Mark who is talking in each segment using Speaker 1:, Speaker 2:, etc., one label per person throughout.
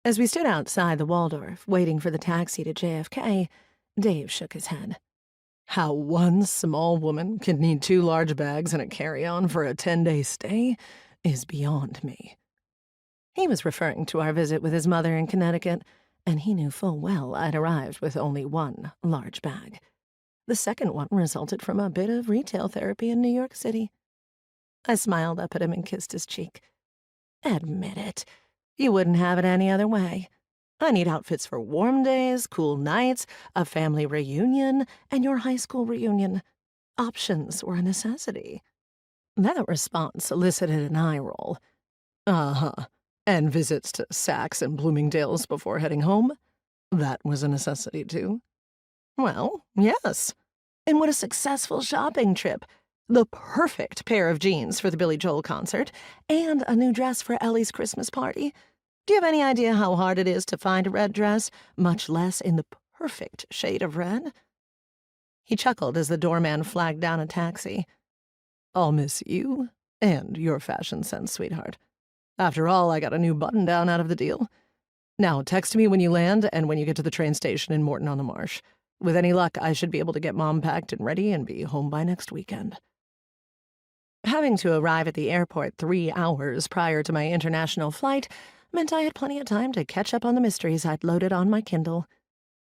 Speaker 1: As we stood outside the Waldorf, waiting for the taxi to JFK, Dave shook his head. How one small woman could need 2 large bags and a carry-on for a 10-day stay is beyond me. He was referring to our visit with his mother in Connecticut, and he knew full well I'd arrived with only 1 large bag. The second one resulted from a bit of retail therapy in New York City. I smiled up at him and kissed his cheek. Admit it. You wouldn't have it any other way. I need outfits for warm days, cool nights, a family reunion, and your high school reunion. Options were a necessity. That response elicited an eye roll. Uh-huh. And visits to Saks and Bloomingdale's before heading home? That was a necessity, too. Well, yes. And what a successful shopping trip. The perfect pair of jeans for the Billy Joel concert, and a new dress for Ellie's Christmas party. Do you have any idea how hard it is to find a red dress, much less in the perfect shade of red? He chuckled as the doorman flagged down a taxi. I'll miss you and your fashion sense, sweetheart. After all, I got a new button-down out of the deal. Now, text me when you land and when you get to the train station in Morton-on-the-Marsh. With any luck, I should be able to get Mom packed and ready and be home by next weekend. Having to arrive at the airport 3 hours prior to my international flight meant I had plenty of time to catch up on the mysteries I'd loaded on my Kindle.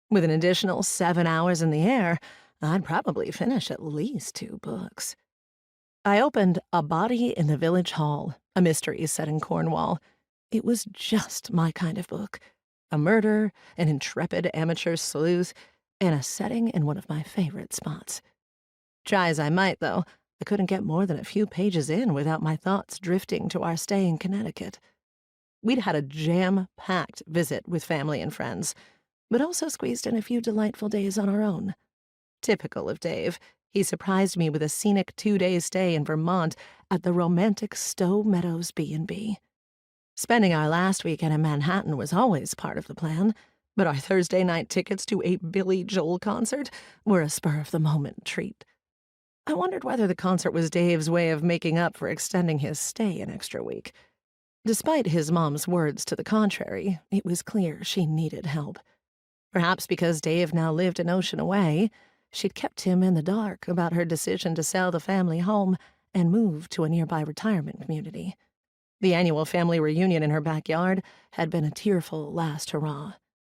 Speaker 1: With an additional 7 hours in the air, I'd probably finish at least 2 books. I opened A Body in the Village Hall, a mystery set in Cornwall. It was just my kind of book. A murder, an intrepid amateur sleuth, and a setting in one of my favorite spots. Try as I might, though, I couldn't get more than a few pages in without my thoughts drifting to our stay in Connecticut. We'd had a jam-packed visit with family and friends, but also squeezed in a few delightful days on our own. Typical of Dave, he surprised me with a scenic 2-day stay in Vermont at the romantic Stowe Meadows B&B. Spending our last weekend in Manhattan was always part of the plan, but our Thursday night tickets to a Billy Joel concert were a spur-of-the-moment treat. I wondered whether the concert was Dave's way of making up for extending his stay an extra week. Despite his mom's words to the contrary, it was clear she needed help. Perhaps because Dave now lived an ocean away, she'd kept him in the dark about her decision to sell the family home and move to a nearby retirement community. The annual family reunion in her backyard had been a tearful last hurrah.